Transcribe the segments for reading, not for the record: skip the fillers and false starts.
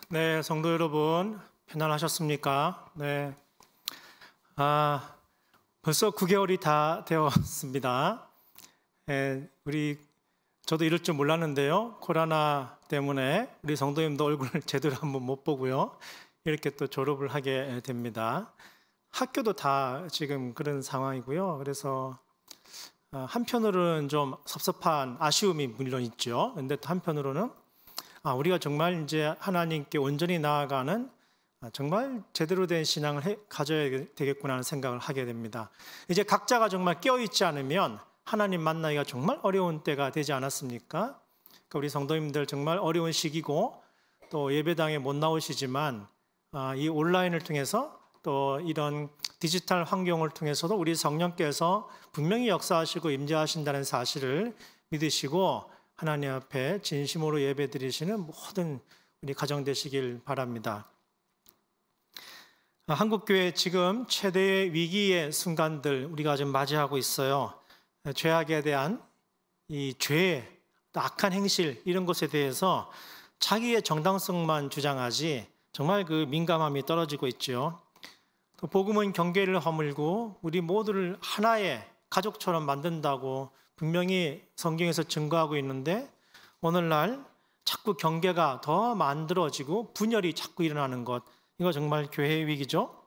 네, 성도 여러분, 편안하셨습니까? 네. 벌써 9개월이 다 되었습니다. 저도 이럴 줄 몰랐는데요. 코로나 때문에 우리 성도님도 얼굴을 제대로 한번 못 보고요. 이렇게 또 졸업을 하게 됩니다. 학교도 다 지금 그런 상황이고요. 그래서 한편으로는 좀 섭섭한 아쉬움이 물론 있죠. 근데 또 한편으로는 우리가 정말 이제 하나님께 온전히 나아가는 정말 제대로 된 신앙을 가져야 되겠구나 하는 생각을 하게 됩니다. 이제 각자가 정말 깨어있지 않으면 하나님 만나기가 정말 어려운 때가 되지 않았습니까? 그러니까 우리 성도님들 정말 어려운 시기고 또 예배당에 못 나오시지만 이 온라인을 통해서 또 이런 디지털 환경을 통해서도 우리 성령께서 분명히 역사하시고 임재하신다는 사실을 믿으시고 하나님 앞에 진심으로 예배드리시는 모든 우리 가정 되시길 바랍니다. 한국교회 지금 최대의 위기의 순간들 우리가 지금 맞이하고 있어요. 죄악에 대한 이 죄, 악한 행실 이런 것에 대해서 자기의 정당성만 주장하지 정말 그 민감함이 떨어지고 있죠. 또 복음은 경계를 허물고 우리 모두를 하나의 가족처럼 만든다고 분명히 성경에서 증거하고 있는데 오늘날 자꾸 경계가 더 만들어지고 분열이 자꾸 일어나는 것, 이거 정말 교회의 위기죠.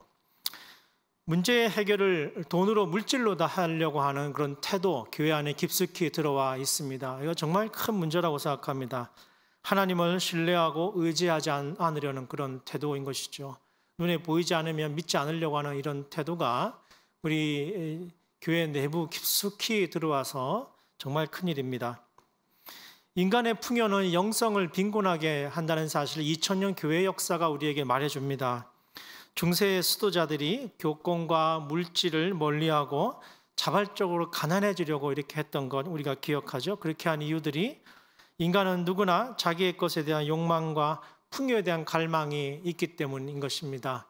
문제의 해결을 돈으로 물질로 다 하려고 하는 그런 태도 교회 안에 깊숙이 들어와 있습니다. 이거 정말 큰 문제라고 생각합니다. 하나님을 신뢰하고 의지하지 않으려는 그런 태도인 것이죠. 눈에 보이지 않으면 믿지 않으려고 하는 이런 태도가 우리 교회 내부 깊숙이 들어와서 정말 큰일입니다. 인간의 풍요는 영성을 빈곤하게 한다는 사실을 2000년 교회 역사가 우리에게 말해줍니다. 중세의 수도자들이 교권과 물질을 멀리하고 자발적으로 가난해지려고 이렇게 했던 것 우리가 기억하죠. 그렇게 한 이유들이 인간은 누구나 자기의 것에 대한 욕망과 풍요에 대한 갈망이 있기 때문인 것입니다.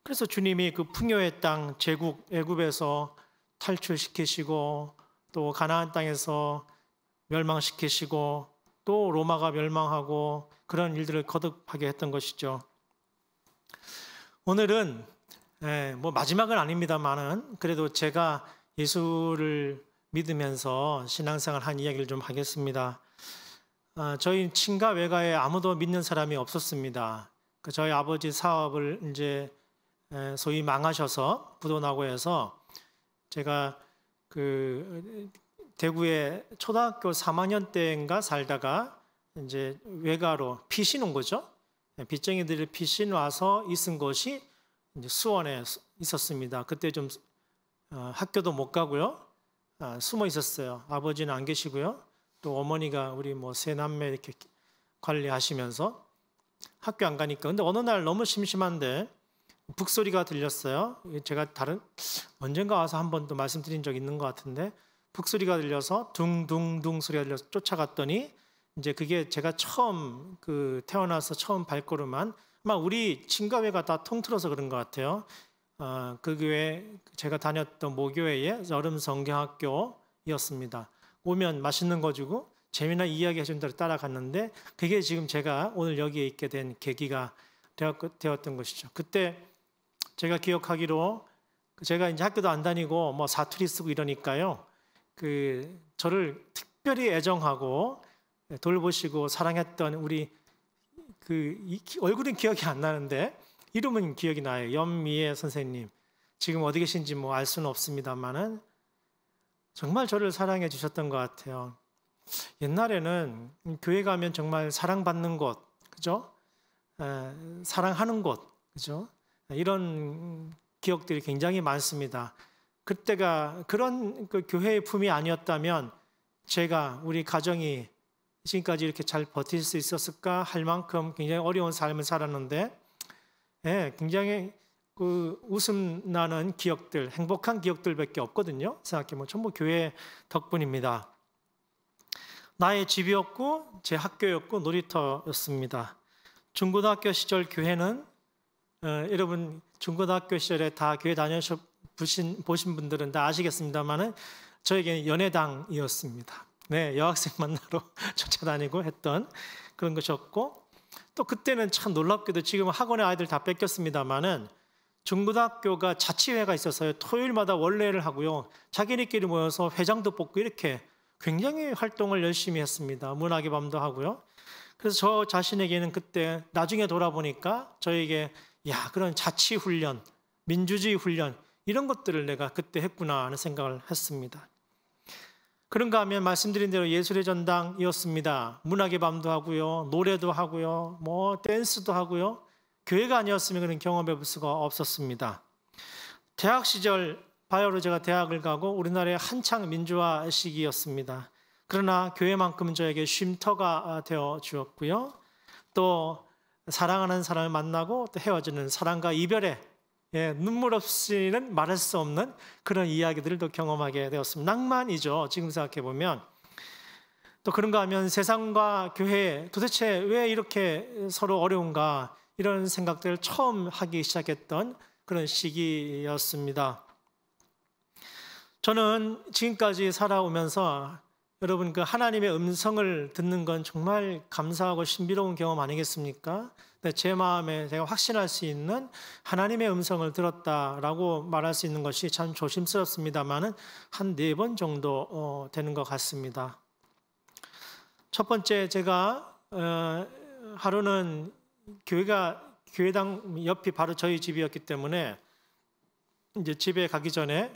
그래서 주님이 그 풍요의 땅 제국 애굽에서 탈출시키시고 또 가나안 땅에서 멸망시키시고 또 로마가 멸망하고 그런 일들을 거듭하게 했던 것이죠. 오늘은 마지막은 아닙니다만은 그래도 제가 예수를 믿으면서 신앙생활 한 이야기를 좀 하겠습니다. 저희 친가 외가에 아무도 믿는 사람이 없었습니다. 저희 아버지 사업을 이제 소위 망하셔서 부도나고 해서 제가 그 대구에 초등학교 3학년 때인가 살다가 이제 외가로 피신 온 거죠. 빚쟁이들이 피신 와서 있은 곳이 이제 수원에 있었습니다. 그때 좀 학교도 못 가고요. 숨어 있었어요. 아버지는 안 계시고요. 또 어머니가 우리 세 남매 이렇게 관리하시면서 학교 안 가니까. 근데 어느 날 너무 심심한데 북소리가 들렸어요. 제가 언젠가 와서 한 번 또 말씀드린 적 있는 것 같은데 북소리가 들려서 둥둥둥 소리가 들려서 쫓아갔더니 이제 그게 제가 처음 태어나서 처음 발걸음한 아마 우리 친가회가 다 통틀어서 그런 것 같아요. 그 교회 제가 다녔던 모교회의 여름 성경학교였습니다. 오면 맛있는 거 주고 재미난 이야기 해준 대로 따라갔는데 그게 지금 제가 오늘 여기에 있게 된 계기가 되었던 것이죠. 그때 제가 기억하기로 제가 이제 학교도 안 다니고 사투리 쓰고 이러니까요. 저를 특별히 애정하고 돌보시고 사랑했던 우리 얼굴은 기억이 안 나는데 이름은 기억이 나요. 연미애 선생님. 지금 어디 계신지 알 수는 없습니다만은 정말 저를 사랑해 주셨던 것 같아요. 옛날에는 교회 가면 정말 사랑받는 곳, 그죠? 사랑하는 곳, 그죠? 이런 기억들이 굉장히 많습니다. 그때가 그런 교회의 품이 아니었다면 우리 가정이 지금까지 이렇게 잘 버틸 수 있었을까 할 만큼 굉장히 어려운 삶을 살았는데 굉장히 웃음 나는 기억들, 행복한 기억들밖에 없거든요. 생각해보면 전부 교회 덕분입니다. 나의 집이었고 제 학교였고 놀이터였습니다. 중고등학교 시절 교회는 여러분 중고등학교 시절에 다 교회 보신 분들은 다 아시겠습니다만은 저에게는 연애당이었습니다. 네, 여학생 만나러 쫓아다니고 했던 그런 것이었고 또 그때는 참 놀랍게도 지금 학원의 아이들 다 뺏겼습니다마는 중고등학교가 자치회가 있어서요. 토요일마다 원래를 하고요. 자기네끼리 모여서 회장도 뽑고 이렇게 굉장히 활동을 열심히 했습니다. 문학의 밤도 하고요. 그래서 저 자신에게는 그때 나중에 돌아보니까 저에게 그런 자치 훈련, 민주주의 훈련 이런 것들을 내가 그때 했구나 하는 생각을 했습니다. 그런가 하면 말씀드린 대로 예술의 전당이었습니다. 문학의 밤도 하고요. 노래도 하고요. 댄스도 하고요. 교회가 아니었으면 그런 경험해 볼 수가 없었습니다. 대학 시절 바이오로 제가 대학을 가고 우리나라의 한창 민주화 시기였습니다. 그러나 교회만큼은 저에게 쉼터가 되어 주었고요. 또 사랑하는 사람을 만나고 또 헤어지는 사랑과 이별의 눈물 없이는 말할 수 없는 그런 이야기들을 또 경험하게 되었습니다. 낭만이죠. 지금 생각해 보면. 또 그런가 하면 세상과 교회 도대체 왜 이렇게 서로 어려운가 이런 생각들을 처음 하기 시작했던 그런 시기였습니다. 저는 지금까지 살아오면서 여러분 그 하나님의 음성을 듣는 건 정말 감사하고 신비로운 경험 아니겠습니까? 제 마음에 제가 확신할 수 있는 하나님의 음성을 들었다라고 말할 수 있는 것이 참 조심스럽습니다만은 한 4번 정도 되는 것 같습니다. 첫 번째 제가 하루는 교회당 옆이 바로 저희 집이었기 때문에 이제 집에 가기 전에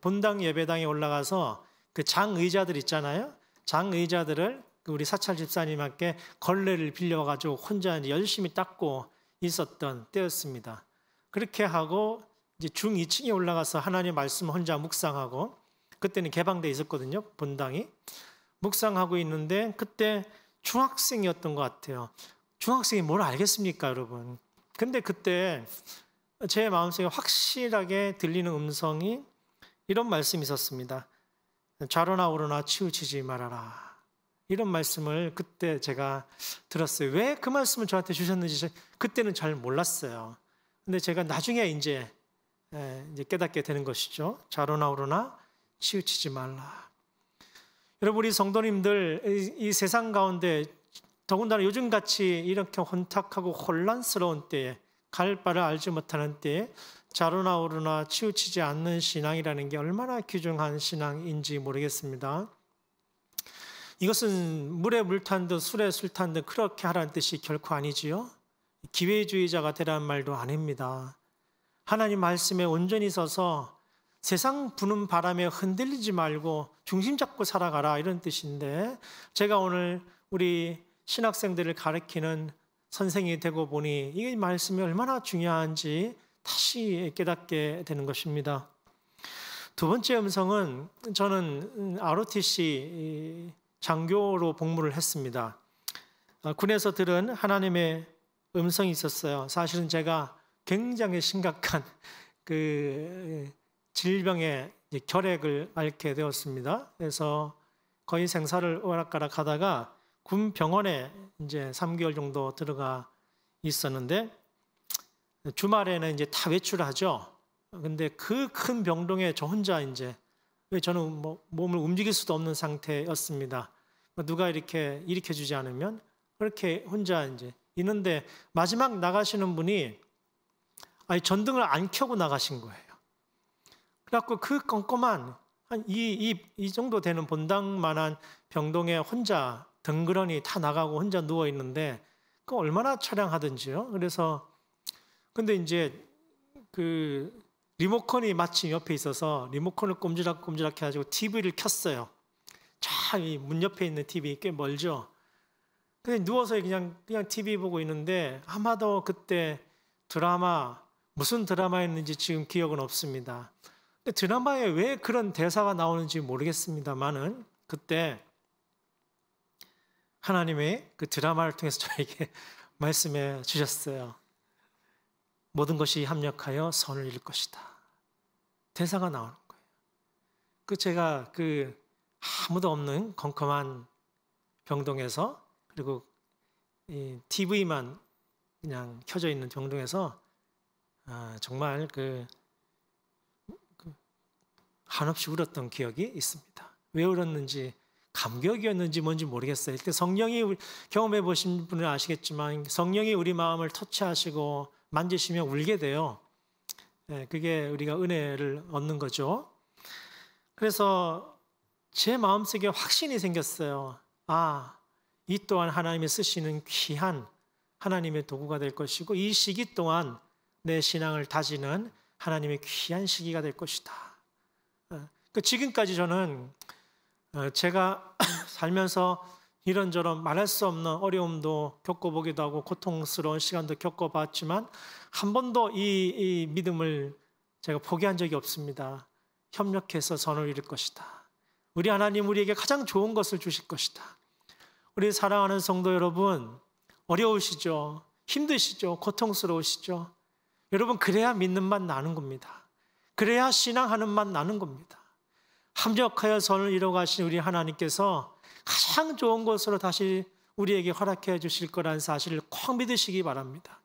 본당 예배당에 올라가서 그 장의자들 있잖아요. 장의자들을 우리 사찰 집사님께 걸레를 빌려가지고 혼자 이제 열심히 닦고 있었던 때였습니다. 그렇게 하고 이제 중 2층에 올라가서 하나님 말씀 혼자 묵상하고 그때는 개방돼 있었거든요. 본당이 묵상하고 있는데 그때 중학생이었던 것 같아요. 중학생이 뭘 알겠습니까, 여러분? 근데 그때 제 마음속에 확실하게 들리는 음성이 이런 말씀이 있었습니다. 좌로나 우로나 치우치지 말아라. 이런 말씀을 그때 제가 들었어요. 왜 그 말씀을 저한테 주셨는지 그때는 잘 몰랐어요. 근데 제가 나중에 이제 깨닫게 되는 것이죠. 좌로나 우로나 치우치지 말라. 여러분 우리 성도님들 이 세상 가운데 더군다나 요즘같이 이렇게 혼탁하고 혼란스러운 때에 갈 바를 알지 못하는 때에 좌로나 우로나 치우치지 않는 신앙이라는 게 얼마나 귀중한 신앙인지 모르겠습니다. 이것은 물에 물 탄 듯 술에 술 탄 듯 그렇게 하라는 뜻이 결코 아니지요. 기회주의자가 되라는 말도 아닙니다. 하나님 말씀에 온전히 서서 세상 부는 바람에 흔들리지 말고 중심 잡고 살아가라 이런 뜻인데 제가 오늘 우리 신학생들을 가르치는 선생이 되고 보니 이 말씀이 얼마나 중요한지 다시 깨닫게 되는 것입니다. 두 번째 음성은 저는 ROTC 장교로 복무를 했습니다. 군에서 들은 하나님의 음성이 있었어요. 사실은 제가 굉장히 심각한 그 질병의 결핵을 앓게 되었습니다. 그래서 거의 생사를 오락가락 하다가 군 병원에 이제 3개월 정도 들어가 있었는데 주말에는 이제 다 외출하죠. 근데 그 큰 병동에 저 혼자 이제 저는 몸을 움직일 수도 없는 상태였습니다. 누가 이렇게 일으켜 주지 않으면 그렇게 혼자 이제 있는데 마지막 나가시는 분이 전등을 안 켜고 나가신 거예요. 그래갖고 그 껌껌한 한 이 정도 되는 본당만한 병동에 혼자 덩그러니 다 나가고 혼자 누워 있는데 그 얼마나 처량하든지요. 그래서 근데 이제 그 리모컨이 마침 옆에 있어서 리모컨을 꼼지락꼼지락 해가지고 TV를 켰어요. 이 문 옆에 있는 TV 꽤 멀죠. 근데 누워서 그냥 TV 보고 있는데 아마도 그때 무슨 드라마였는지 지금 기억은 없습니다. 근데 드라마에 왜 그런 대사가 나오는지 모르겠습니다만은 그때 하나님의 그 드라마를 통해서 저에게 말씀해 주셨어요. 모든 것이 합력하여 선을 이룰 것이다. 대사가 나오는 거예요. 제가 아무도 없는 컴컴한 병동에서 그리고 이 TV만 그냥 켜져 있는 병동에서 정말 한없이 울었던 기억이 있습니다. 왜 울었는지 감격이었는지 뭔지 모르겠어요. 성령이 경험해 보신 분은 아시겠지만 성령이 우리 마음을 터치하시고 만지시면 울게 돼요. 그게 우리가 은혜를 얻는 거죠. 그래서 제 마음속에 확신이 생겼어요. 이 또한 하나님이 쓰시는 귀한 하나님의 도구가 될 것이고 이 시기 동안 내 신앙을 다지는 하나님의 귀한 시기가 될 것이다. 지금까지 저는 제가 살면서 이런저런 말할 수 없는 어려움도 겪어보기도 하고 고통스러운 시간도 겪어봤지만 한 번도 이 믿음을 제가 포기한 적이 없습니다. 협력해서 선을 이룰 것이다. 우리 하나님 우리에게 가장 좋은 것을 주실 것이다. 우리 사랑하는 성도 여러분, 어려우시죠? 힘드시죠? 고통스러우시죠? 여러분, 그래야 믿는 맛 나는 겁니다. 그래야 신앙하는 맛 나는 겁니다. 합력하여 선을 이뤄가신 우리 하나님께서 가장 좋은 것으로 다시 우리에게 허락해 주실 거라는 사실을 꼭 믿으시기 바랍니다.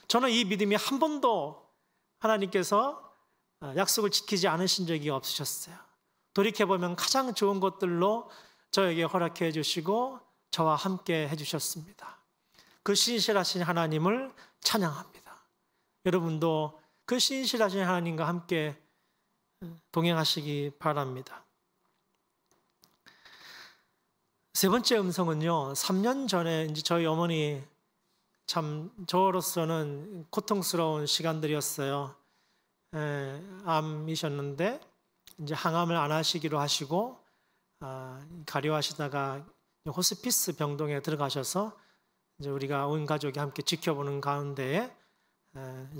저는 이 믿음이 한 번도 하나님께서 약속을 지키지 않으신 적이 없으셨어요. 돌이켜보면 가장 좋은 것들로 저에게 허락해 주시고 저와 함께 해주셨습니다. 그 신실하신 하나님을 찬양합니다. 여러분도 그 신실하신 하나님과 함께 동행하시기 바랍니다. 세 번째 음성은요, 3년 전에 이제 저희 어머니 참 저로서는 고통스러운 시간들이었어요. 암이셨는데 이제 항암을 안 하시기로 하시고 가려하시다가 호스피스 병동에 들어가셔서 이제 우리가 온 가족이 함께 지켜보는 가운데에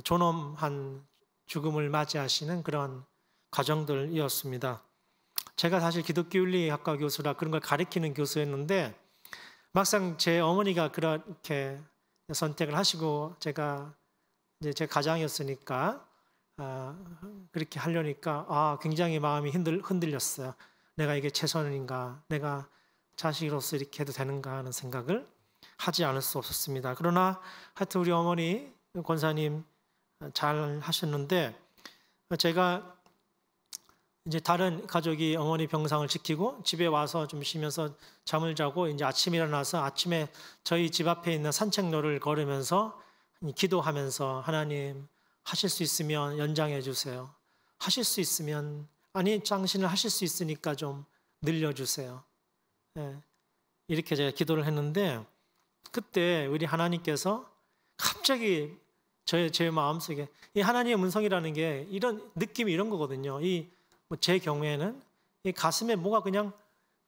존엄한 죽음을 맞이하시는 그런 과정들이었습니다. 제가 사실 기독교윤리학과 교수라 그런 걸 가르치는 교수였는데 막상 제 어머니가 그렇게 선택을 하시고 제가 이제 제 가장이었으니까 그렇게 하려니까 굉장히 마음이 흔들렸어요. 내가 이게 최선인가? 내가 자식으로서 이렇게 해도 되는가 하는 생각을 하지 않을 수 없었습니다. 그러나 하여튼 우리 어머니 권사님 잘 하셨는데 제가 이제 다른 가족이 어머니 병상을 지키고 집에 와서 좀 쉬면서 잠을 자고 이제 아침에 일어나서 아침에 저희 집 앞에 있는 산책로를 걸으면서 기도하면서 하나님 하실 수 있으면 연장해 주세요. 하실 수 있으면 당신을 하실 수 있으니까 좀 늘려주세요. 이렇게 제가 기도를 했는데 그때 우리 하나님께서 갑자기 제 마음속에 이 하나님의 음성이라는 게 이런 느낌이 이런 거거든요. 제 경우에는 이 가슴에 뭐가 그냥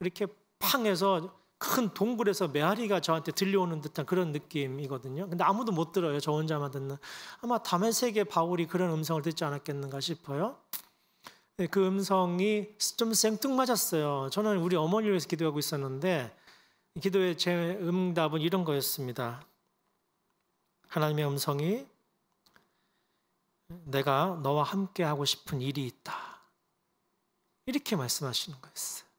이렇게 팡 해서 큰 동굴에서 메아리가 저한테 들려오는 듯한 그런 느낌이거든요. 근데 아무도 못 들어요. 저 혼자만 듣는. 아마 다메섹의 바울이 그런 음성을 듣지 않았겠는가 싶어요. 그 음성이 좀 생뚱맞았어요. 저는 우리 어머니를 위해서 기도하고 있었는데 기도의 제 응답은 이런 거였습니다. 하나님의 음성이 내가 너와 함께 하고 싶은 일이 있다. 이렇게 말씀하시는 거였어요.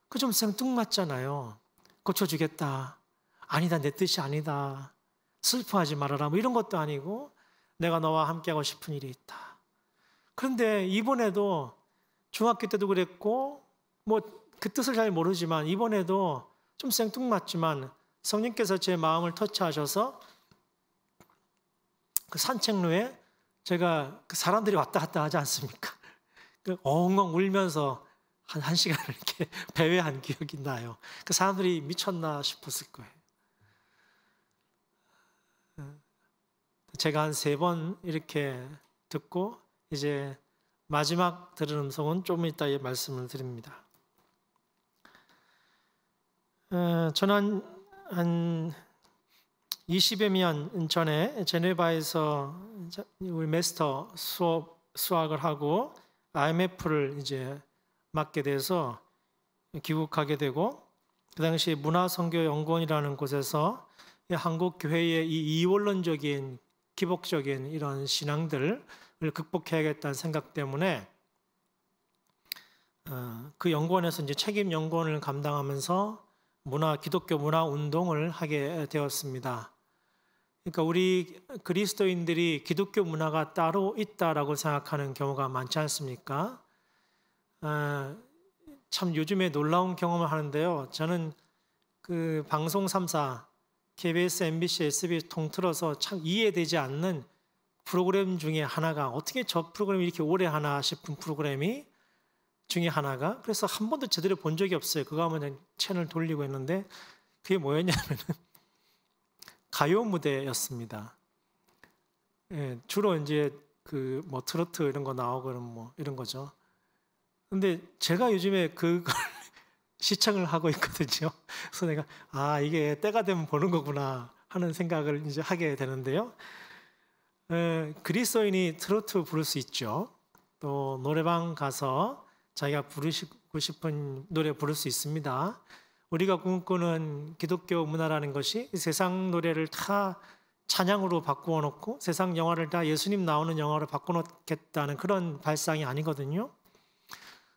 그 좀 생뚱맞잖아요. 고쳐주겠다. 아니다, 내 뜻이 아니다. 슬퍼하지 말아라. 뭐 이런 것도 아니고 내가 너와 함께 하고 싶은 일이 있다. 그런데 이번에도 중학교 때도 그랬고 뭐 그 뜻을 잘 모르지만 이번에도 좀 생뚱맞지만 성령께서 제 마음을 터치하셔서 그 산책로에 제가 그 사람들이 왔다 갔다 하지 않습니까? 엉엉 울면서 한 시간을 이렇게 배회한 기억이 나요. 그 사람들이 미쳤나 싶었을 거예요. 제가 한 3번 이렇게 듣고 이제 마지막 들은 음성은 좀 이따 말씀을 드립니다. 저는 한 20여 년 전에 제네바에서 우리 마스터 수학을 하고 IMF를 이제 맡게 돼서 귀국하게 되고 그 당시 문화선교연구원이라는 곳에서 한국 교회의 이 이원론적인 기복적인 이런 신앙들을 극복해야겠다는 생각 때문에 그 연구원에서 이제 책임 연구원을 감당하면서 기독교 문화 운동을 하게 되었습니다. 그러니까 우리 그리스도인들이 기독교 문화가 따로 있다라고 생각하는 경우가 많지 않습니까? 참 요즘에 놀라운 경험을 하는데요. 저는 그 방송 3사, KBS, MBC, SBS 통틀어서 참 이해되지 않는 프로그램 중에 하나가, 어떻게 저 프로그램이 이렇게 오래 하나 싶은 프로그램이 중에 하나가, 그래서 한 번도 제대로 본 적이 없어요. 그거 하면 채널 돌리고 했는데 그게 뭐였냐면 가요 무대였습니다. 예, 주로 이제 그 뭐 트로트 이런 거 나오고 뭐 이런 거죠. 근데 제가 요즘에 그걸 시청을 하고 있거든요. 그래서 내가 이게 때가 되면 보는 거구나 하는 생각을 이제 하게 되는데요. 그리스도인이 트로트 부를 수 있죠. 또 노래방 가서 자기가 부르고 싶은 노래 부를 수 있습니다. 우리가 꿈꾸는 기독교 문화라는 것이 세상 노래를 다 찬양으로 바꾸어 놓고 세상 영화를 다 예수님 나오는 영화로 바꿔 놓겠다는 그런 발상이 아니거든요.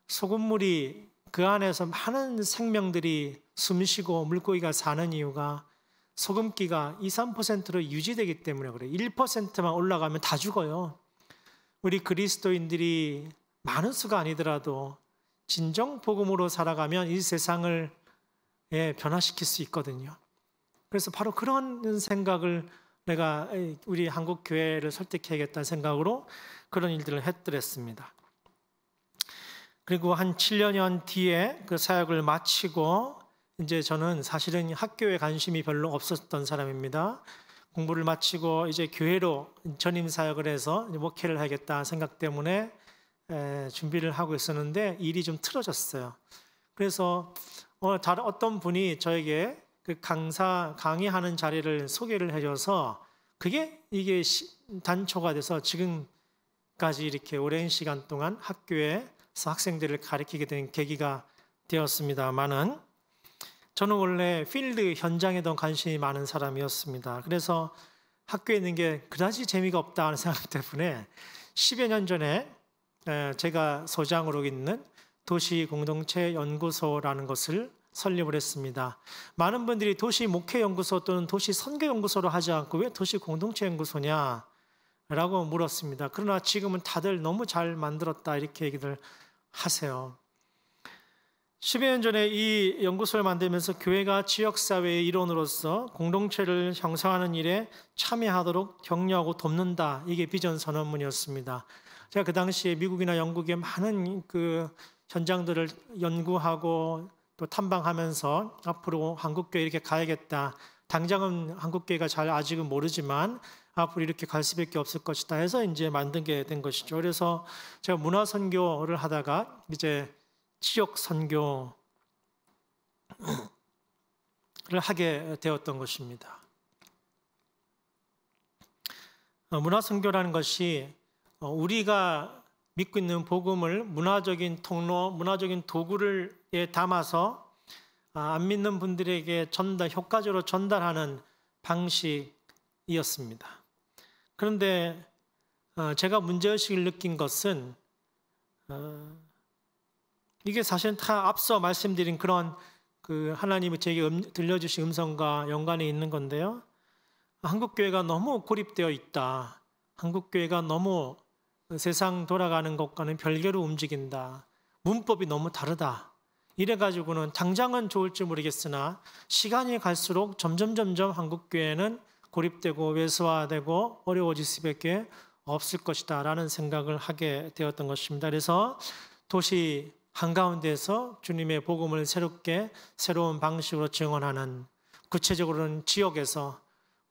소금물이 그 안에서 많은 생명들이 숨쉬고 물고기가 사는 이유가 소금기가 2, 3%로 유지되기 때문에 그래요. 1%만 올라가면 다 죽어요. 우리 그리스도인들이 많은 수가 아니더라도 진정 복음으로 살아가면 이 세상을 변화시킬 수 있거든요. 그래서 바로 그런 생각을 내가 우리 한국 교회를 설득해야겠다는 생각으로 그런 일들을 했더랬습니다. 그리고 한 7년 뒤에 그 사역을 마치고 이제 저는 사실은 학교에 관심이 별로 없었던 사람입니다. 공부를 마치고 이제 교회로 전임 사역을 해서 목회를 하겠다 생각 때문에 준비를 하고 있었는데 일이 좀 틀어졌어요. 그래서 어떤 분이 저에게 그 강의하는 자리를 소개를 해줘서 이게 단초가 돼서 지금까지 이렇게 오랜 시간 동안 학교에서 학생들을 가르치게 된 계기가 되었습니다만은 저는 원래 필드 현장에 더 관심이 많은 사람이었습니다. 그래서 학교에 있는 게 그다지 재미가 없다는 생각 때문에 10여 년 전에 제가 소장으로 있는 도시공동체연구소라는 것을 설립을 했습니다. 많은 분들이 도시목회연구소 또는 도시선교연구소로 하지 않고 왜 도시공동체연구소냐? 라고 물었습니다. 그러나 지금은 다들 너무 잘 만들었다 이렇게 얘기를 하세요. 10여 년 전에 이 연구소를 만들면서 교회가 지역사회의 일원으로서 공동체를 형성하는 일에 참여하도록 격려하고 돕는다. 이게 비전 선언문이었습니다. 제가 그 당시에 미국이나 영국의 많은 그 현장들을 연구하고 또 탐방하면서 앞으로 한국교회 이렇게 가야겠다. 당장은 한국교회가 잘 아직은 모르지만 앞으로 이렇게 갈 수밖에 없을 것이다 해서 이제 만들게 된 것이죠. 그래서 제가 문화 선교를 하다가 이제 지역 선교를 하게 되었던 것입니다. 문화 선교라는 것이 우리가 믿고 있는 복음을 문화적인 통로, 문화적인 도구를 담아서 안 믿는 분들에게 효과적으로 전달하는 방식이었습니다. 그런데 제가 문제의식을 느낀 것은 이게 사실은 다 앞서 말씀드린 그런 그 하나님이 제게 들려주신 음성과 연관이 있는 건데요. 한국교회가 너무 고립되어 있다. 한국교회가 너무 세상 돌아가는 것과는 별개로 움직인다. 문법이 너무 다르다. 이래가지고는 당장은 좋을지 모르겠으나 시간이 갈수록 점점 한국교회는 고립되고 외소화되고 어려워질 수밖에 없을 것이다 라는 생각을 하게 되었던 것입니다. 그래서 도시 한가운데에서 주님의 복음을 새로운 방식으로 증언하는, 구체적으로는 지역에서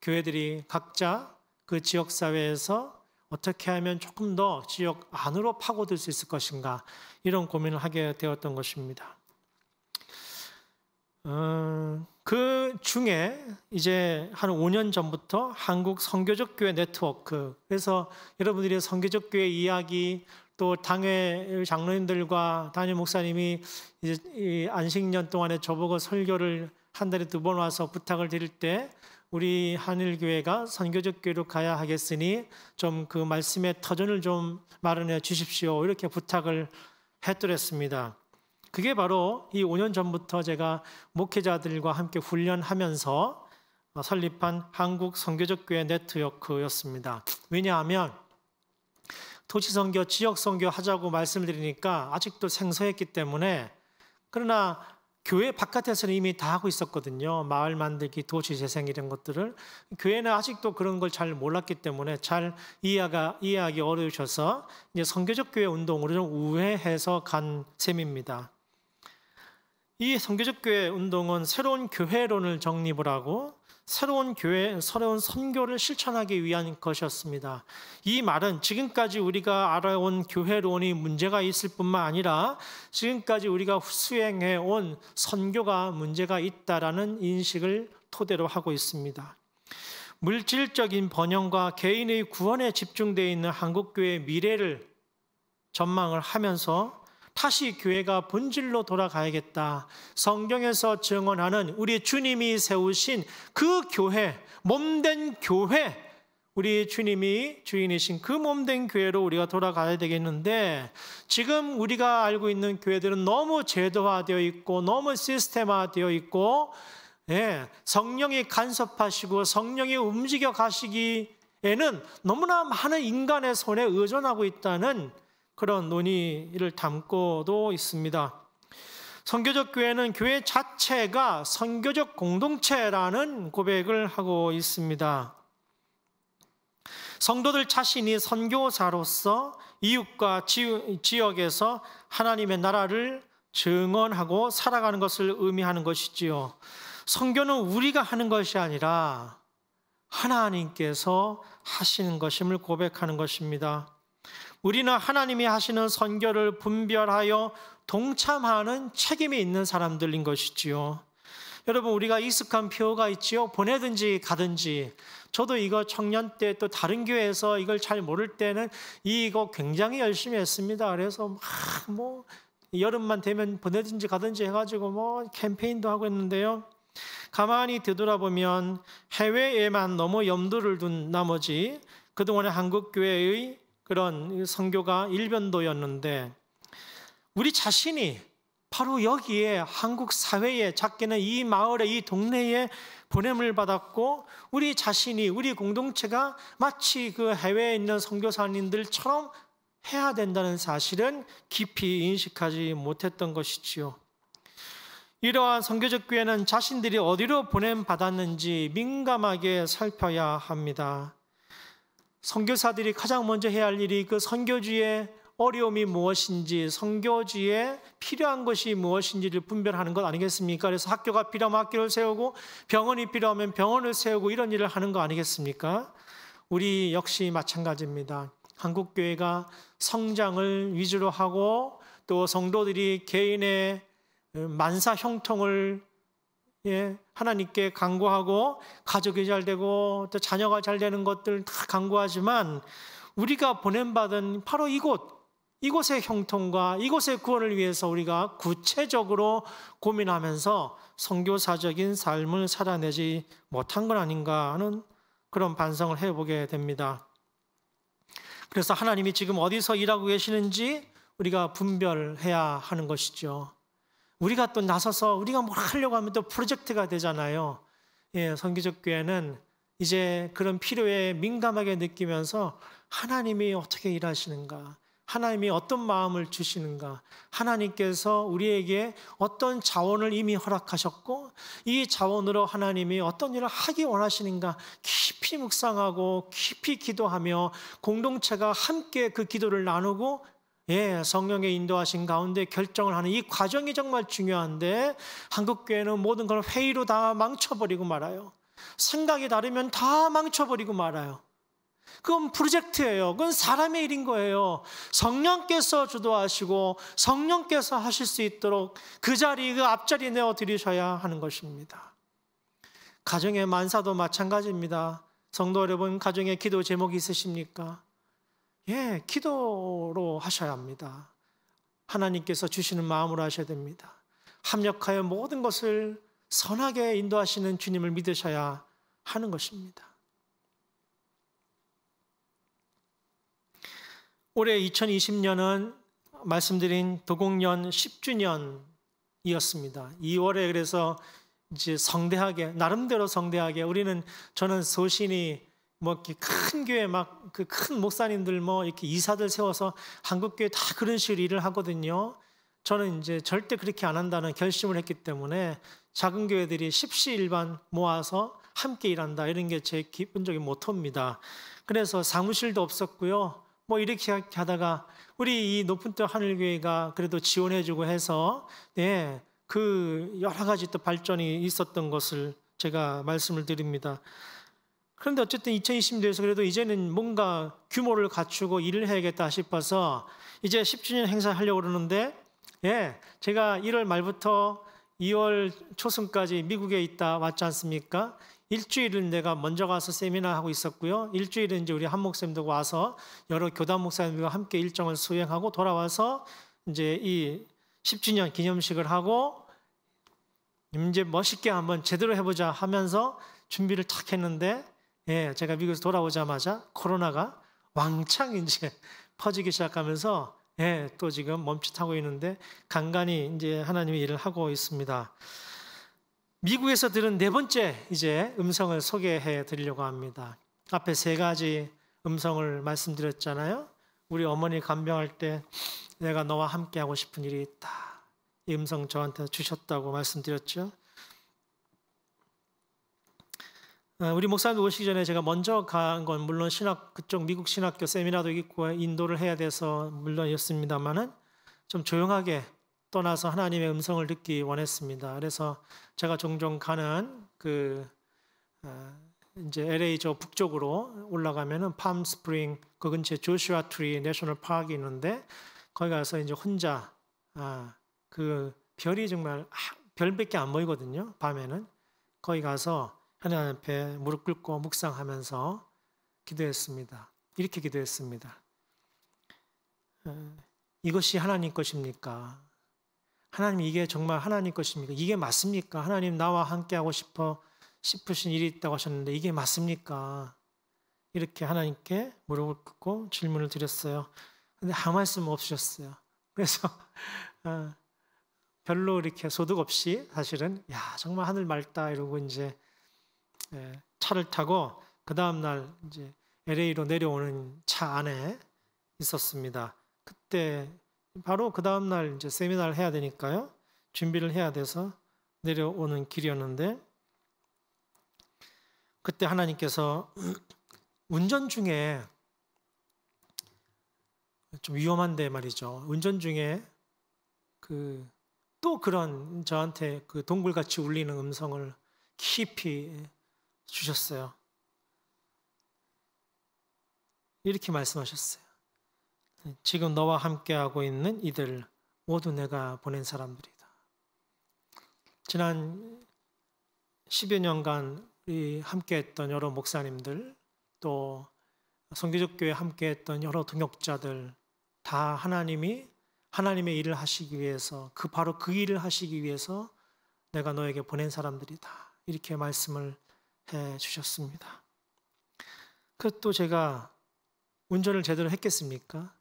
교회들이 각자 그 지역사회에서 어떻게 하면 조금 더 지역 안으로 파고들 수 있을 것인가, 이런 고민을 하게 되었던 것입니다. 그 중에 이제 한 5년 전부터 한국 선교적 교회 네트워크, 그래서 여러분들이 선교적 교회 이야기, 또 당회 장로님들과 담임 목사님이 이제 이 안식년 동안에 저보고 설교를 한 달에 2번 와서 부탁을 드릴 때 우리 한일교회가 선교적 교회로 가야 하겠으니 좀 그 말씀의 터전을 좀 마련해 주십시오, 이렇게 부탁을 했더랬습니다. 그게 바로 이 5년 전부터 제가 목회자들과 함께 훈련하면서 설립한 한국 선교적 교회 네트워크였습니다. 왜냐하면 도시선교, 지역선교 하자고 말씀드리니까 아직도 생소했기 때문에 그러나 교회 바깥에서는 이미 다 하고 있었거든요. 마을 만들기, 도시 재생 이런 것들을. 교회는 아직도 그런 걸 잘 몰랐기 때문에 잘 이해하기 어려우셔서 이제 선교적 교회 운동으로 좀 우회해서 간 셈입니다. 이 선교적 교회 운동은 새로운 교회론을 정립을 하고 새로운 선교를 실천하기 위한 것이었습니다. 이 말은 지금까지 우리가 알아온 교회론이 문제가 있을 뿐만 아니라 지금까지 우리가 수행해 온 선교가 문제가 있다라는 인식을 토대로 하고 있습니다. 물질적인 번영과 개인의 구원에 집중되어 있는 한국교회의 미래를 전망을 하면서 다시 교회가 본질로 돌아가야겠다. 성경에서 증언하는 우리 주님이 세우신 그 교회, 몸된 교회, 우리 주님이 주인이신 그 몸된 교회로 우리가 돌아가야 되겠는데 지금 우리가 알고 있는 교회들은 너무 제도화되어 있고 너무 시스템화되어 있고 성령이 간섭하시고 성령이 움직여 가시기에는 너무나 많은 인간의 손에 의존하고 있다는 그런 논의를 담고도 있습니다. 선교적 교회는 교회 자체가 선교적 공동체라는 고백을 하고 있습니다. 성도들 자신이 선교사로서 이웃과 지역에서 하나님의 나라를 증언하고 살아가는 것을 의미하는 것이지요. 선교는 우리가 하는 것이 아니라 하나님께서 하시는 것임을 고백하는 것입니다. 우리는 하나님이 하시는 선교를 분별하여 동참하는 책임이 있는 사람들인 것이지요. 여러분, 우리가 익숙한 표어가 있지요. 보내든지 가든지. 저도 이거 청년 때 또 다른 교회에서 이걸 잘 모를 때는 이거 굉장히 열심히 했습니다. 그래서 막 여름만 되면 보내든지 가든지 해가지고 캠페인도 하고 했는데요. 가만히 되돌아보면 해외에만 너무 염두를 둔 나머지 그동안의 한국교회의 그런 선교가 일변도였는데 우리 자신이 바로 여기에 한국 사회에 작게는 이 마을에 이 동네에 보냄을 받았고 우리 자신이 우리 공동체가 마치 그 해외에 있는 선교사님들처럼 해야 된다는 사실은 깊이 인식하지 못했던 것이지요. 이러한 선교적 교회는 자신들이 어디로 보냄받았는지 민감하게 살펴야 합니다. 선교사들이 가장 먼저 해야 할 일이 그 선교지의 어려움이 무엇인지, 선교지에 필요한 것이 무엇인지를 분별하는 것 아니겠습니까? 그래서 학교가 필요하면 학교를 세우고 병원이 필요하면 병원을 세우고 이런 일을 하는 거 아니겠습니까? 우리 역시 마찬가지입니다. 한국교회가 성장을 위주로 하고 또 성도들이 개인의 만사 형통을 하나님께 간구하고 가족이 잘 되고 또 자녀가 잘 되는 것들 다 간구하지만 우리가 보냄받은 바로 이곳의 형통과 이곳의 구원을 위해서 우리가 구체적으로 고민하면서 선교사적인 삶을 살아내지 못한 건 아닌가 하는 그런 반성을 해보게 됩니다. 그래서 하나님이 지금 어디서 일하고 계시는지 우리가 분별해야 하는 것이죠. 우리가 또 나서서 우리가 뭘 하려고 하면 또 프로젝트가 되잖아요. 선교적 교회는 이제 그런 필요에 민감하게 느끼면서 하나님이 어떻게 일하시는가, 하나님이 어떤 마음을 주시는가, 하나님께서 우리에게 어떤 자원을 이미 허락하셨고 이 자원으로 하나님이 어떤 일을 하기 원하시는가 깊이 묵상하고 깊이 기도하며 공동체가 함께 그 기도를 나누고 성령의 인도하신 가운데 결정을 하는 이 과정이 정말 중요한데 한국교회는 모든 걸 회의로 다 망쳐버리고 말아요. 생각이 다르면 다 망쳐버리고 말아요. 그건 프로젝트예요. 그건 사람의 일인 거예요. 성령께서 주도하시고 성령께서 하실 수 있도록 그 앞자리에 내어드리셔야 하는 것입니다. 가정의 만사도 마찬가지입니다. 성도 여러분, 가정에 기도 제목이 있으십니까? 기도로 하셔야 합니다. 하나님께서 주시는 마음으로 하셔야 됩니다. 합력하여 모든 것을 선하게 인도하시는 주님을 믿으셔야 하는 것입니다. 올해 2020년은 말씀드린 도곡년 10주년이었습니다. 2월에 그래서 이제 성대하게, 나름대로 성대하게 저는 소신이 이렇게 큰 교회 그 큰 목사님들 이렇게 이사들 세워서 한국교회 다 그런 식으로 일을 하거든요. 저는 이제 절대 그렇게 안 한다는 결심을 했기 때문에 작은 교회들이 십시일반 모아서 함께 일한다 이런 게 제 기본적인 모토입니다. 그래서 사무실도 없었고요. 뭐 이렇게 하다가 우리 이 높은 뜻 하늘교회가 그래도 지원해주고 해서 그 여러 가지 또 발전이 있었던 것을 제가 말씀을 드립니다. 그런데 어쨌든 2020년에서 그래도 이제는 뭔가 규모를 갖추고 일을 해야겠다 싶어서 이제 10주년 행사하려고 그러는데 제가 1월 말부터 2월 초순까지 미국에 있다 왔지 않습니까? 일주일은 내가 먼저 가서 세미나 하고 있었고요. 일주일은 이제 우리 한 목사님도 와서 여러 교단 목사님들과 함께 일정을 수행하고 돌아와서 이제 이 10주년 기념식을 하고 이제 멋있게 한번 제대로 해보자 하면서 준비를 탁 했는데 제가 미국에서 돌아오자마자 코로나가 왕창 이제 퍼지기 시작하면서 또 지금 멈칫하고 있는데 간간히 이제 하나님의 일을 하고 있습니다. 미국에서 들은 네 번째 이제 음성을 소개해 드리려고 합니다. 앞에 3가지 음성을 말씀드렸잖아요. 우리 어머니 간병할 때 내가 너와 함께 하고 싶은 일이 있다. 이 음성 저한테 주셨다고 말씀드렸죠. 우리 목사님 오시기 전에 제가 먼저 간 건 물론 그쪽 미국 신학교 세미나도 있고 인도를 해야 돼서 물론이었습니다만은 좀 조용하게 떠나서 하나님의 음성을 듣기 원했습니다. 그래서 제가 종종 가는 이제 LA 저 북쪽으로 올라가면은 팜스프링 그 근처에 조슈아 트리 내셔널 파크가 있는데 거기 가서 이제 혼자 그 별이 정말 별밖에 안 보이거든요. 밤에는 거기 가서 하나님 앞에 무릎 꿇고 묵상하면서 기도했습니다. 이렇게 기도했습니다. 이것이 하나님 것입니까? 하나님 이게 정말 하나님 것입니까? 이게 맞습니까? 하나님 나와 함께하고 싶으신 일이 있다고 하셨는데 이게 맞습니까? 이렇게 하나님께 무릎을 꿇고 질문을 드렸어요. 근데 아무 말씀 없으셨어요. 그래서 별로 이렇게 소득 없이 사실은 정말 하늘 맑다 이러고 이제 차를 타고 그 다음 날 이제 LA로 내려오는 차 안에 있었습니다. 그때 바로 그 다음 날 이제 세미나를 해야 되니까요. 준비를 해야 돼서 내려오는 길이었는데 그때 하나님께서 운전 중에 좀 위험한데 말이죠. 운전 중에 또 그런 저한테 그 동굴같이 울리는 음성을 깊이 주셨어요. 이렇게 말씀하셨어요. 지금 너와 함께하고 있는 이들 모두 내가 보낸 사람들이다. 지난 10여 년간 우리 함께했던 여러 목사님들 또 선교적 교회 함께했던 여러 동역자들 다 하나님의 일을 하시기 위해서 바로 그 일을 하시기 위해서 내가 너에게 보낸 사람들이다. 이렇게 말씀을 해 주셨습니다. 또 제가 운전을 제대로 했겠습니까?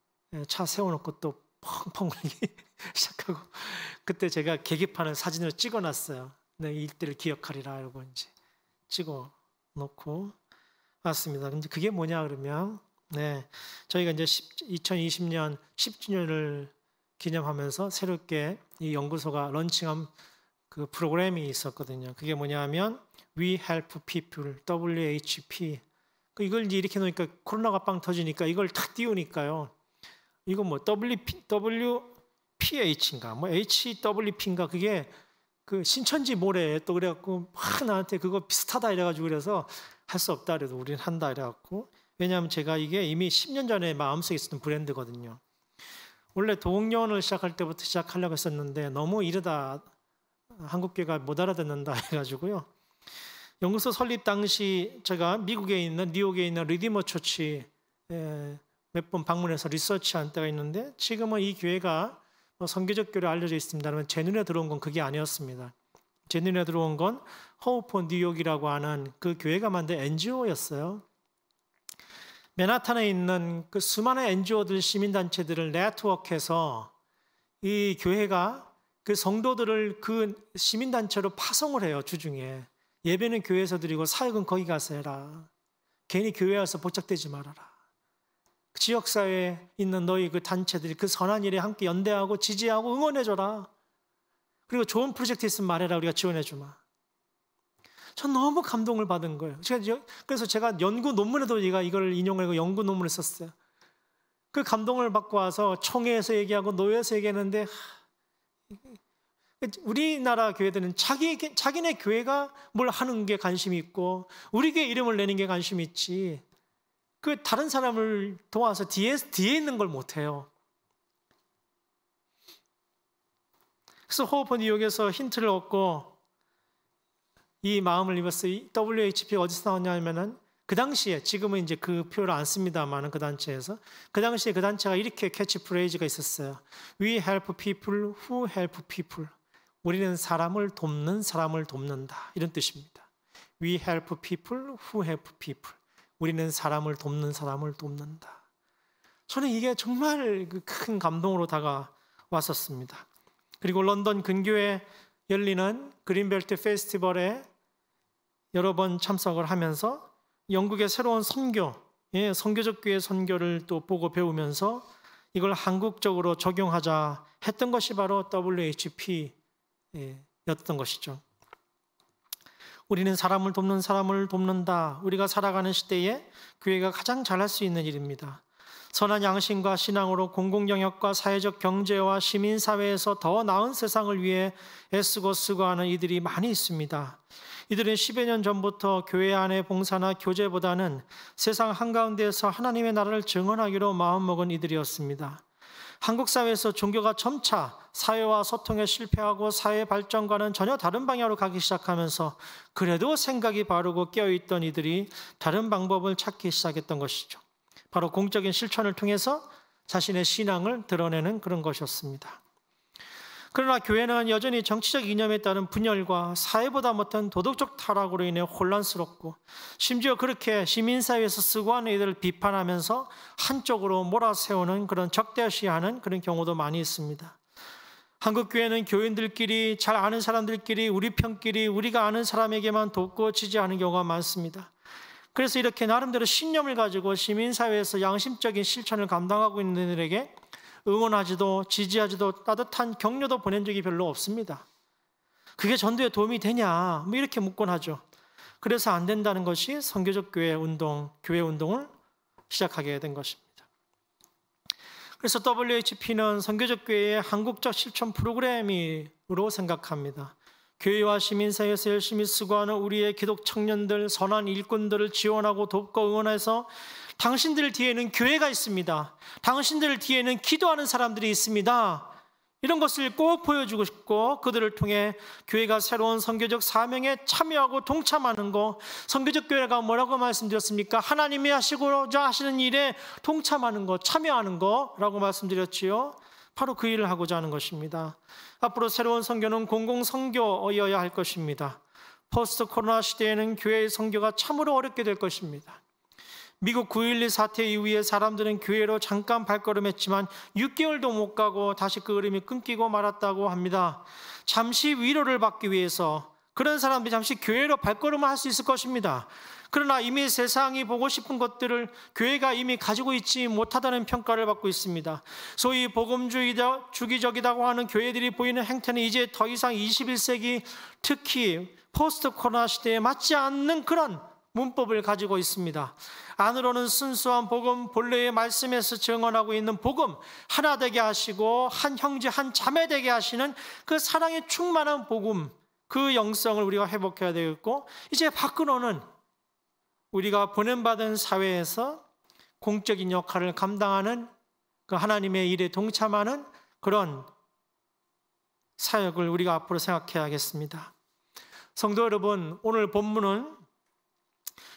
차 세워놓고 또 펑펑 울기 시작하고 그때 제가 계기판을 사진으로 찍어놨어요. 내 이때를 기억하리라 이러고 이제 찍어놓고 왔습니다. 근데 그게 뭐냐 그러면 저희가 이제 2020년 10주년을 기념하면서 새롭게 이 연구소가 런칭한 그 프로그램이 있었거든요. 그게 뭐냐면 We Help People, WHP. 이걸 이제 이렇게 놓으니까 코로나가 빵 터지니까 이걸 탁 띄우니까요. 이거 뭐 WPH인가, 뭐 HWP인가 그게 그 신천지 모래 또 그래갖고 막 나한테 그거 비슷하다 이래가지고 그래서 할 수 없다 그래도 우리는 한다 이래갖고 왜냐하면 제가 이게 이미 10년 전에 마음속에 있었던 브랜드거든요. 원래 동년을 시작할 때부터 시작하려고 했었는데 너무 이르다 한국교회가 못 알아듣는다 해가지고요. 연구소 설립 당시 제가 미국에 있는 뉴욕에 있는 리디머 처치 몇 번 방문해서 리서치한 때가 있는데 지금은 이 교회가 선교적 교회로 알려져 있습니다만 제 눈에 들어온 건 그게 아니었습니다. 제 눈에 들어온 건 호프 뉴욕이라고 하는 그 교회가 만든 NGO였어요. 맨하탄에 있는 그 수많은 NGO들 시민단체들을 네트워크해서 이 교회가 그 성도들을 그 시민단체로 파송을 해요. 주중에 예배는 교회에서 드리고 사역은 거기 가서 해라. 괜히 교회 와서 복잡되지 말아라. 지역사회에 있는 너희 그 단체들이 그 선한 일에 함께 연대하고 지지하고 응원해줘라. 그리고 좋은 프로젝트 있으면 말해라. 우리가 지원해주마. 전 너무 감동을 받은 거예요. 그래서 제가 연구 논문에도 이걸 인용하고 연구 논문을 썼어요. 그 감동을 받고 와서 총회에서 얘기하고 노회에서 얘기했는데, 우리나라 교회들은 자기네 교회가 뭘 하는 게 관심이 있고 우리 교회 이름을 내는 게 관심이 있지, 그 다른 사람을 도와서 뒤에 있는 걸 못해요. 그래서 호흡 뉴욕에서 힌트를 얻고 이 마음을 입었어요. WHP가 어디서 나왔냐면은 그 당시에, 지금은 이제 그 표를 안 씁니다만 그 단체에서, 그 당시에 그 단체가 이렇게 캐치프레이즈가 있었어요. We help people who help people. 우리는 사람을 돕는 사람을 돕는다, 이런 뜻입니다. We help people who help people. 우리는 사람을 돕는 사람을 돕는다. 저는 이게 정말 큰 감동으로 다가왔었습니다. 그리고 런던 근교에 열리는 그린벨트 페스티벌에 여러 번 참석을 하면서 영국의 새로운 선교, 선교적 교회 선교를 또 보고 배우면서 이걸 한국적으로 적용하자 했던 것이 바로 WHP였던 것이죠. 우리는 사람을 돕는 사람을 돕는다. 우리가 살아가는 시대에 교회가 가장 잘할 수 있는 일입니다. 선한 양심과 신앙으로 공공영역과 사회적 경제와 시민사회에서 더 나은 세상을 위해 애쓰고 수고하는 이들이 많이 있습니다. 이들은 10여 년 전부터 교회 안의 봉사나 교제보다는 세상 한가운데에서 하나님의 나라를 증언하기로 마음먹은 이들이었습니다. 한국 사회에서 종교가 점차 사회와 소통에 실패하고 사회 발전과는 전혀 다른 방향으로 가기 시작하면서 그래도 생각이 바르고 깨어있던 이들이 다른 방법을 찾기 시작했던 것이죠. 바로 공적인 실천을 통해서 자신의 신앙을 드러내는 그런 것이었습니다. 그러나 교회는 여전히 정치적 이념에 따른 분열과 사회보다 못한 도덕적 타락으로 인해 혼란스럽고, 심지어 그렇게 시민사회에서 수고하는 이들을 비판하면서 한쪽으로 몰아세우는 그런 적대시하는 그런 경우도 많이 있습니다. 한국 교회는 교인들끼리, 잘 아는 사람들끼리, 우리 편끼리, 우리가 아는 사람에게만 돕고 지지하는 경우가 많습니다. 그래서 이렇게 나름대로 신념을 가지고 시민사회에서 양심적인 실천을 감당하고 있는 이들에게 응원하지도 지지하지도 따뜻한 격려도 보낸 적이 별로 없습니다. 그게 전도에 도움이 되냐? 뭐 이렇게 묻곤 하죠. 그래서 안 된다는 것이 선교적 교회 운동을 시작하게 된 것입니다. 그래서 WHP는 선교적 교회의 한국적 실천 프로그램으로 생각합니다. 교회와 시민사회에서 열심히 수고하는 우리의 기독 청년들, 선한 일꾼들을 지원하고 돕고 응원해서 당신들 뒤에는 교회가 있습니다. 당신들 뒤에는 기도하는 사람들이 있습니다. 이런 것을 꼭 보여주고 싶고, 그들을 통해 교회가 새로운 선교적 사명에 참여하고 동참하는 것, 선교적 교회가 뭐라고 말씀드렸습니까? 하나님이 하시고자 하시는 일에 동참하는 것, 참여하는 것라고 말씀드렸지요. 바로 그 일을 하고자 하는 것입니다. 앞으로 새로운 선교는 공공선교여야 할 것입니다. 포스트 코로나 시대에는 교회의 선교가 참으로 어렵게 될 것입니다. 미국 9.11 사태 이후에 사람들은 교회로 잠깐 발걸음했지만 6개월도 못 가고 다시 그 흐름이 끊기고 말았다고 합니다. 잠시 위로를 받기 위해서 그런 사람들이 잠시 교회로 발걸음을 할 수 있을 것입니다. 그러나 이미 세상이 보고 싶은 것들을 교회가 이미 가지고 있지 못하다는 평가를 받고 있습니다. 소위 복음주의적이라고 하는 교회들이 보이는 행태는 이제 더 이상 21세기, 특히 포스트 코로나 시대에 맞지 않는 그런 문법을 가지고 있습니다. 안으로는 순수한 복음, 본래의 말씀에서 증언하고 있는 복음, 하나 되게 하시고 한 형제 한 자매 되게 하시는 그 사랑에 충만한 복음, 그 영성을 우리가 회복해야 되겠고, 이제 밖으로는 우리가 보냄받은 사회에서 공적인 역할을 감당하는 그 하나님의 일에 동참하는 그런 사역을 우리가 앞으로 생각해야겠습니다. 성도 여러분, 오늘 본문은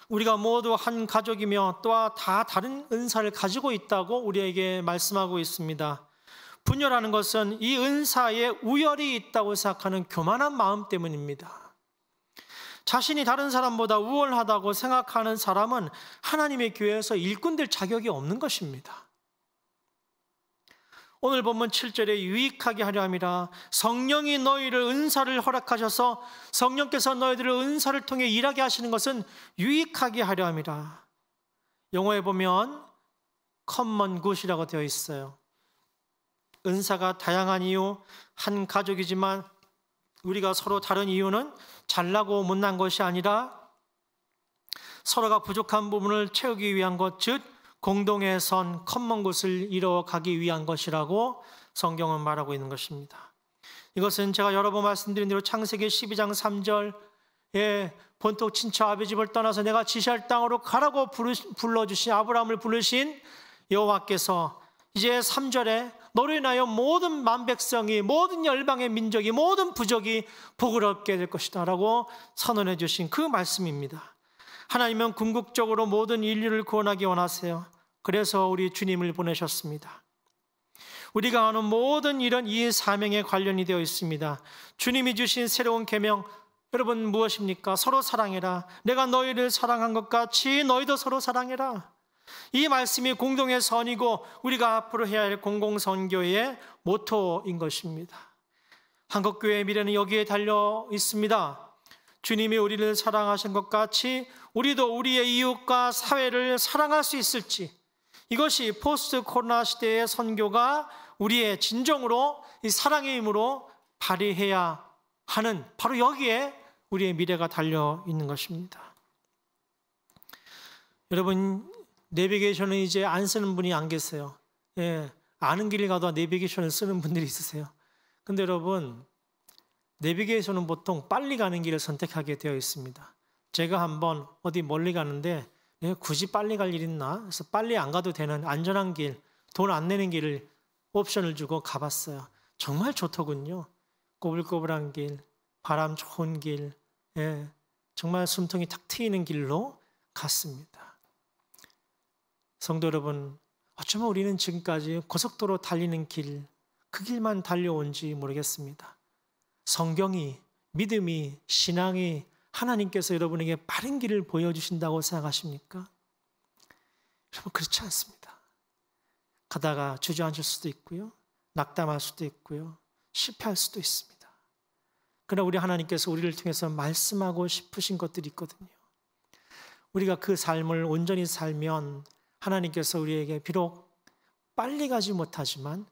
우리가 모두 한 가족이며 또 다 다른 은사를 가지고 있다고 우리에게 말씀하고 있습니다. 분열하는 것은 이 은사에 우열이 있다고 생각하는 교만한 마음 때문입니다. 자신이 다른 사람보다 우월하다고 생각하는 사람은 하나님의 교회에서 일꾼 될 자격이 없는 것입니다. 오늘 본문 7절에 유익하게 하려 함이라. 성령이 너희를 은사를 허락하셔서 성령께서 너희들을 은사를 통해 일하게 하시는 것은 유익하게 하려 함이라. 영어에 보면 common good이라고 되어 있어요. 은사가 다양한 이유, 한 가족이지만 우리가 서로 다른 이유는 잘나고 못난 것이 아니라 서로가 부족한 부분을 채우기 위한 것, 즉 공동의 선, 커먼 곳을 이뤄가기 위한 것이라고 성경은 말하고 있는 것입니다. 이것은 제가 여러 번 말씀드린 대로 창세기 12장 3절에 본토 친척 아비 집을 떠나서 내가 지시할 땅으로 가라고 불러주신 아브라함을 부르신 여호와께서 이제 3절에 너로 인하여 모든 만백성이, 모든 열방의 민족이, 모든 부족이 복을 얻게 될 것이다 라고 선언해 주신 그 말씀입니다. 하나님은 궁극적으로 모든 인류를 구원하기 원하세요. 그래서 우리 주님을 보내셨습니다. 우리가 하는 모든 일은 이 사명에 관련이 되어 있습니다. 주님이 주신 새로운 계명, 여러분 무엇입니까? 서로 사랑해라. 내가 너희를 사랑한 것 같이 너희도 서로 사랑해라. 이 말씀이 공동의 선이고 우리가 앞으로 해야 할 공공선교의 모토인 것입니다. 한국교회의 미래는 여기에 달려 있습니다. 주님이 우리를 사랑하신 것 같이 우리도 우리의 이웃과 사회를 사랑할 수 있을지, 이것이 포스트 코로나 시대의 선교가 우리의 진정으로 이 사랑의 힘으로 발휘해야 하는, 바로 여기에 우리의 미래가 달려 있는 것입니다. 여러분, 내비게이션은 이제 안 쓰는 분이 안 계세요. 예, 아는 길을 가도 내비게이션을 쓰는 분들이 있으세요. 근데 여러분, 내비게이션은 보통 빨리 가는 길을 선택하게 되어 있습니다. 제가 한번 어디 멀리 가는데 굳이 빨리 갈 일 있나? 그래서 빨리 안 가도 되는 안전한 길, 돈 안 내는 길을 옵션을 주고 가봤어요. 정말 좋더군요. 꼬불꼬불한 길, 바람 좋은 길, 예, 정말 숨통이 탁 트이는 길로 갔습니다. 성도 여러분, 어쩌면 우리는 지금까지 고속도로 달리는 길, 그 길만 달려온지 모르겠습니다. 성경이, 믿음이, 신앙이 하나님께서 여러분에게 바른 길을 보여주신다고 생각하십니까? 여러분, 그렇지 않습니다. 가다가 주저앉을 수도 있고요, 낙담할 수도 있고요, 실패할 수도 있습니다. 그러나 우리 하나님께서 우리를 통해서 말씀하고 싶으신 것들이 있거든요. 우리가 그 삶을 온전히 살면 하나님께서 우리에게 비록 빨리 가지 못하지만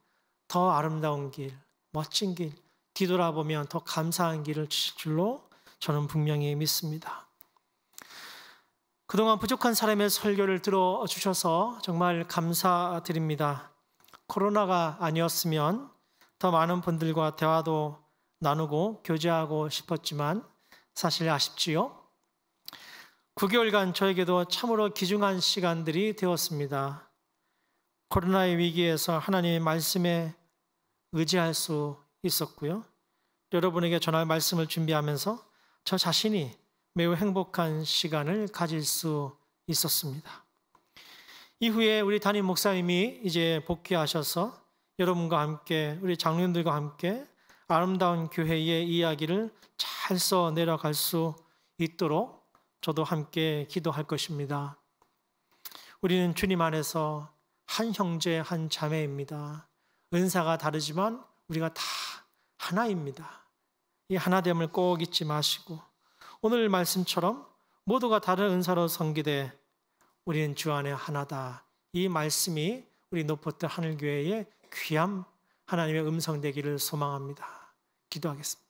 더 아름다운 길, 멋진 길, 뒤돌아보면 더 감사한 길을 주실 줄로 저는 분명히 믿습니다. 그동안 부족한 사람의 설교를 들어주셔서 정말 감사드립니다. 코로나가 아니었으면 더 많은 분들과 대화도 나누고 교제하고 싶었지만 사실 아쉽지요. 9개월간 저에게도 참으로 귀중한 시간들이 되었습니다. 코로나의 위기에서 하나님의 말씀에 의지할 수 있었고요. 여러분에게 전할 말씀을 준비하면서 저 자신이 매우 행복한 시간을 가질 수 있었습니다. 이후에 우리 담임 목사님이 이제 복귀하셔서 여러분과 함께, 우리 장로님들과 함께 아름다운 교회의 이야기를 잘 써 내려갈 수 있도록 저도 함께 기도할 것입니다. 우리는 주님 안에서 한 형제 한 자매입니다. 은사가 다르지만 우리가 다 하나입니다. 이 하나됨을 꼭 잊지 마시고 오늘 말씀처럼 모두가 다른 은사로 섬기되 우리는 주 안에 하나다. 이 말씀이 우리 노포트 하늘교회의 귀한 하나님의 음성 되기를 소망합니다. 기도하겠습니다.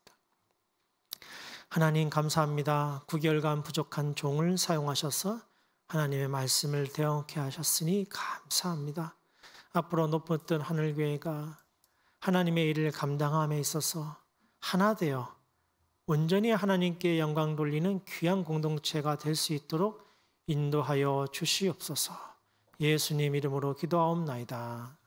하나님 감사합니다. 9개월간 부족한 종을 사용하셔서 하나님의 말씀을 대언케 하셨으니 감사합니다. 앞으로 높았던 하늘교회가 하나님의 일을 감당함에 있어서 하나 되어 온전히 하나님께 영광 돌리는 귀한 공동체가 될 수 있도록 인도하여 주시옵소서. 예수님 이름으로 기도하옵나이다.